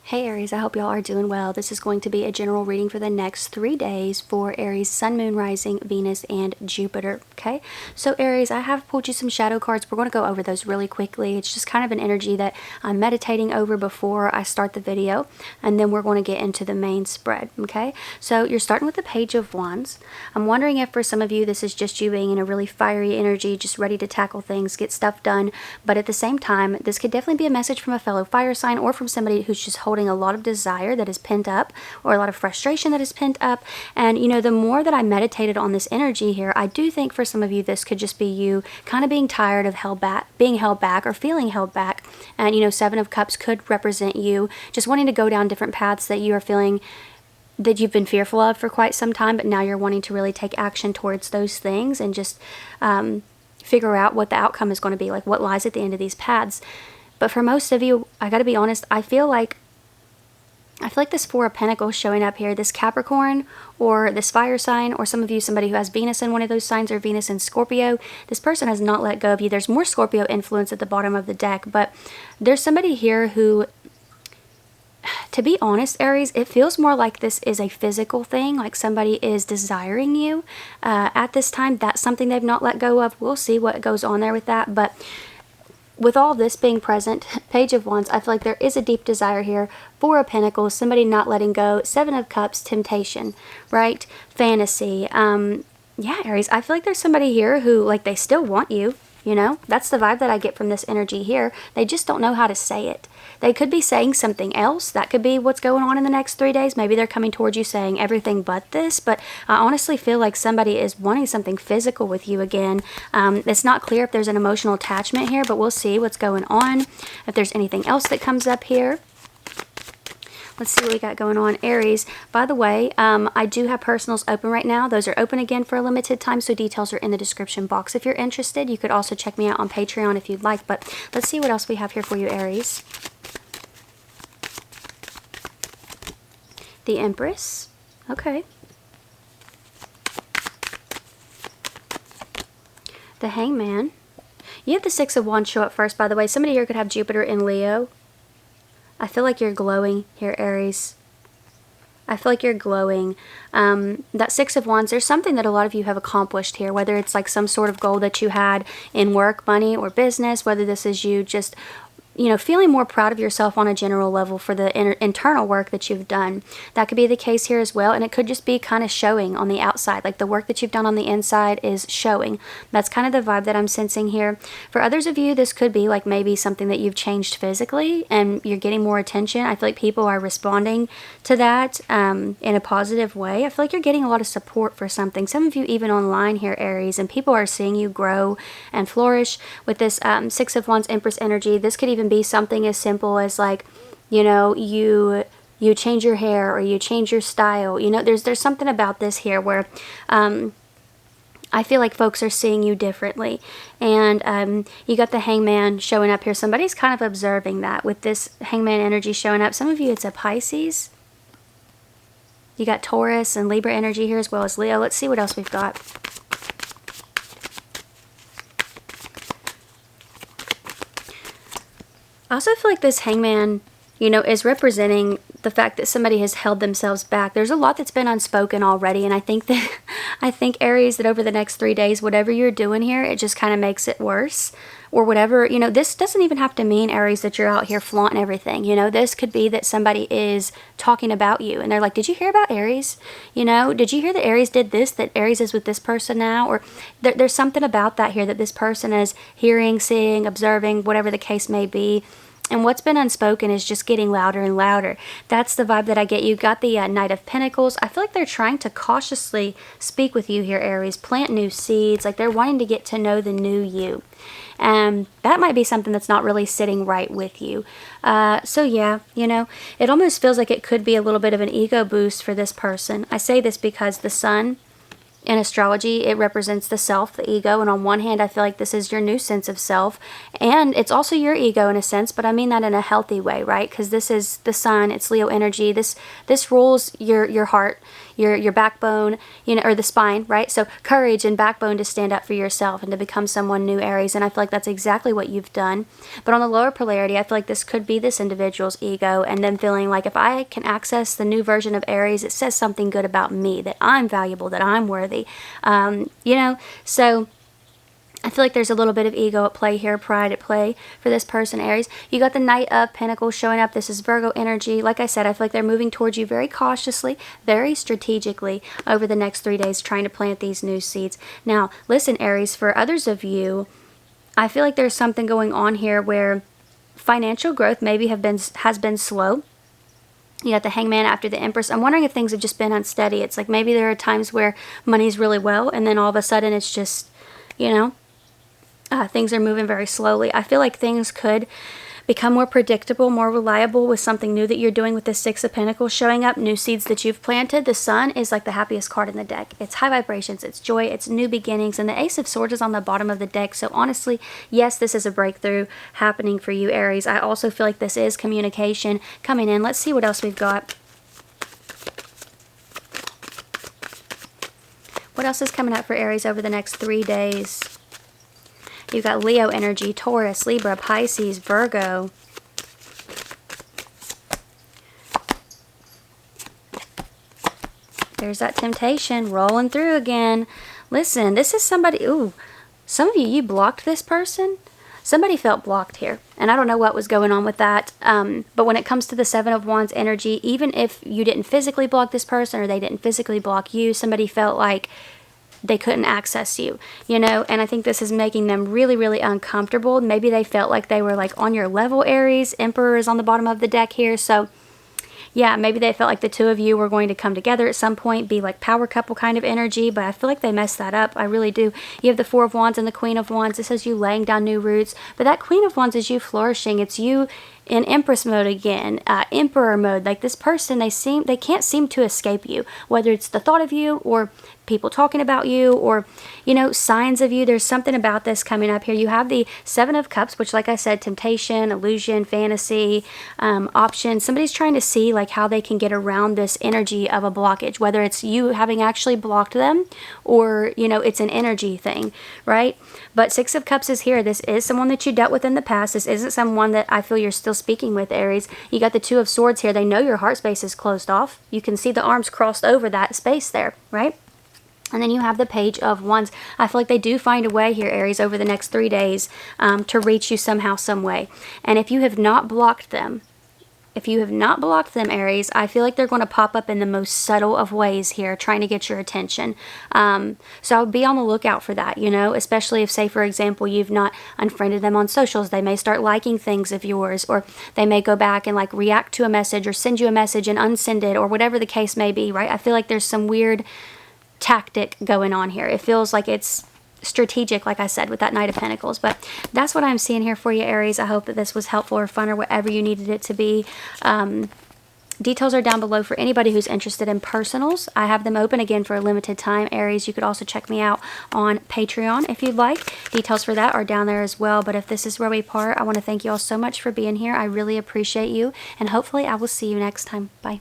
Hey Aries, I hope y'all are doing well. This is going to be a general reading for the next 3 days for Aries, Sun, Moon, Rising, Venus, and Jupiter. Okay, so Aries, I have pulled you some shadow cards. We're going to go over those really quickly. It's just kind of an energy that I'm meditating over before I start the video, and then we're going to get into the main spread. Okay, so you're starting with the Page of Wands. I'm wondering if for some of you this is just you being in a really fiery energy, just ready to tackle things, get stuff done, but at the same time, this could definitely be a message from a fellow fire sign or from somebody who's just holding a lot of desire that is pent up, or a lot of frustration that is pent up. And you know, the more that I meditated on this energy here, I do think for some of you this could just be you kind of being tired of being held back or feeling held back. And you know, Seven of Cups could represent you just wanting to go down different paths that you are feeling that you've been fearful of for quite some time, but now you're wanting to really take action towards those things and just figure out what the outcome is going to be, like what lies at the end of these paths. But for most of you, I got to be honest, I feel like this Four of Pentacles showing up here, this Capricorn or this fire sign, or some of you, somebody who has Venus in one of those signs or Venus in Scorpio, this person has not let go of you. There's more Scorpio influence at the bottom of the deck, but there's somebody here who, to be honest, Aries, it feels more like this is a physical thing, like somebody is desiring you at this time. That's something they've not let go of. We'll see what goes on there with that, but with all this being present, Page of Wands, I feel like there is a deep desire here. Four of Pentacles, somebody not letting go. Seven of Cups, temptation, right? Fantasy. Yeah, Aries, I feel like there's somebody here who, like, they still want you, you know? That's the vibe that I get from this energy here. They just don't know how to say it. They could be saying something else. That could be what's going on in the next 3 days. Maybe they're coming towards you saying everything but this, but I honestly feel like somebody is wanting something physical with you again. It's not clear if there's an emotional attachment here, but we'll see what's going on. If there's anything else that comes up here. Let's see what we got going on. Aries, by the way, I do have personals open right now. Those are open again for a limited time, so details are in the description box if you're interested. You could also check me out on Patreon if you'd like, but let's see what else we have here for you, Aries. The Empress. Okay. The Hangman. You have the Six of Wands show up first, by the way. Somebody here could have Jupiter in Leo. I feel like you're glowing here, Aries. I feel like you're glowing. That Six of Wands, there's something that a lot of you have accomplished here, whether it's like some sort of goal that you had in work, money, or business, whether this is you just, you know, feeling more proud of yourself on a general level for the internal work that you've done. That could be the case here as well, and it could just be kind of showing on the outside, like the work that you've done on the inside is showing. That's kind of the vibe that I'm sensing here. For others of you, this could be like maybe something that you've changed physically and you're getting more attention. I feel like people are responding to that in a positive way. I feel like you're getting a lot of support for something. Some of you even online here, Aries, and people are seeing you grow and flourish with this Six of Wands Empress energy. This could even be something as simple as, like, you know, you change your hair or you change your style. You know, there's something about this here where I feel like folks are seeing you differently. And you got the Hangman showing up here. Somebody's kind of observing that with this Hangman energy showing up. Some of you, it's a Pisces. You got Taurus and Libra energy here as well as Leo. Let's see what else we've got. I also feel like this Hangman, you know, is representing the fact that somebody has held themselves back. There's a lot that's been unspoken already, and I think Aries, that over the next 3 days, whatever you're doing here, it just kind of makes it worse. Or whatever, you know, this doesn't even have to mean, Aries, that you're out here flaunting everything. You know, this could be that somebody is talking about you and they're like, did you hear about Aries? You know, did you hear that Aries did this, that Aries is with this person now? Or there's something about that here that this person is hearing, seeing, observing, whatever the case may be. And what's been unspoken is just getting louder and louder. That's the vibe that I get. You got the Knight of Pentacles. I feel like they're trying to cautiously speak with you here, Aries. Plant new seeds. Like they're wanting to get to know the new you. And that might be something that's not really sitting right with you. So yeah, you know, it almost feels like it could be a little bit of an ego boost for this person. I say this because the Sun in astrology, it represents the self, the ego, and on one hand, I feel like this is your new sense of self, and it's also your ego in a sense, but I mean that in a healthy way, right? Because this is the sun, it's Leo energy. This rules your heart, your backbone, you know, or the spine, right? So courage and backbone to stand up for yourself and to become someone new, Aries, and I feel like that's exactly what you've done. But on the lower polarity, I feel like this could be this individual's ego, and them feeling like if I can access the new version of Aries, it says something good about me, that I'm valuable, that I'm worthy. You know, so I feel like there's a little bit of ego at play here, pride at play for this person, Aries. You got the Knight of Pentacles showing up. This is Virgo energy. Like I said, I feel like they're moving towards you very cautiously, very strategically over the next 3 days, trying to plant these new seeds. Now, listen, Aries, for others of you, I feel like there's something going on here where financial growth maybe has been slow. You got the Hangman after the Empress. I'm wondering if things have just been unsteady. It's like maybe there are times where money's really well, and then all of a sudden it's just, you know, things are moving very slowly. I feel like things could become more predictable, more reliable with something new that you're doing with the Six of Pentacles showing up, new seeds that you've planted. The Sun is like the happiest card in the deck. It's high vibrations, it's joy, it's new beginnings, and the Ace of Swords is on the bottom of the deck. So honestly, yes, this is a breakthrough happening for you, Aries. I also feel like this is communication coming in. Let's see what else we've got. What else is coming up for Aries over the next 3 days? You've got Leo energy, Taurus, Libra, Pisces, Virgo. There's that temptation rolling through again. Listen, this is somebody, ooh, some of you blocked this person. Somebody felt blocked here, and I don't know what was going on with that. But when it comes to the Seven of Wands energy, even if you didn't physically block this person or they didn't physically block you, somebody felt like they couldn't access you, you know, and I think this is making them really, really uncomfortable. Maybe they felt like they were like on your level, Aries. Emperor is on the bottom of the deck here, so yeah, maybe they felt like the two of you were going to come together at some point, be like power couple kind of energy, but I feel like they messed that up. I really do. You have the Four of Wands and the Queen of Wands. This says you laying down new roots, but that Queen of Wands is you flourishing. It's you in Empress mode again, Emperor mode. Like this person, they can't seem to escape you, whether it's the thought of you or people talking about you or, you know, signs of you. There's something about this coming up here. You have the Seven of Cups, which, like I said, temptation, illusion, fantasy, option. Somebody's trying to see like how they can get around this energy of a blockage, whether it's you having actually blocked them or, you know, it's an energy thing, right? But Six of Cups is here. This is someone that you dealt with in the past. This isn't someone that I feel you're still speaking with, Aries. You got the Two of Swords here. They know your heart space is closed off. You can see the arms crossed over that space there, right? And then you have the Page of Wands. I feel like they do find a way here, Aries, over the next 3 days to reach you somehow, some way. And if you have not blocked them, Aries, I feel like they're going to pop up in the most subtle of ways here, trying to get your attention. So be on the lookout for that, you know, especially if, say, for example, you've not unfriended them on socials. They may start liking things of yours, or they may go back and like react to a message or send you a message and unsend it, or whatever the case may be, right? I feel like there's some weird tactic going on here. It feels like it's strategic, like I said, with that Knight of Pentacles. But that's what I'm seeing here for you, Aries. I hope that this was helpful or fun or whatever you needed it to be. Details are down below for anybody who's interested in personals. I have them open again for a limited time, Aries. You could also check me out on Patreon if you'd like. Details for that are down there as well. But if this is where we part, I want to thank you all so much for being here. I really appreciate you, and hopefully I will see you next time. Bye.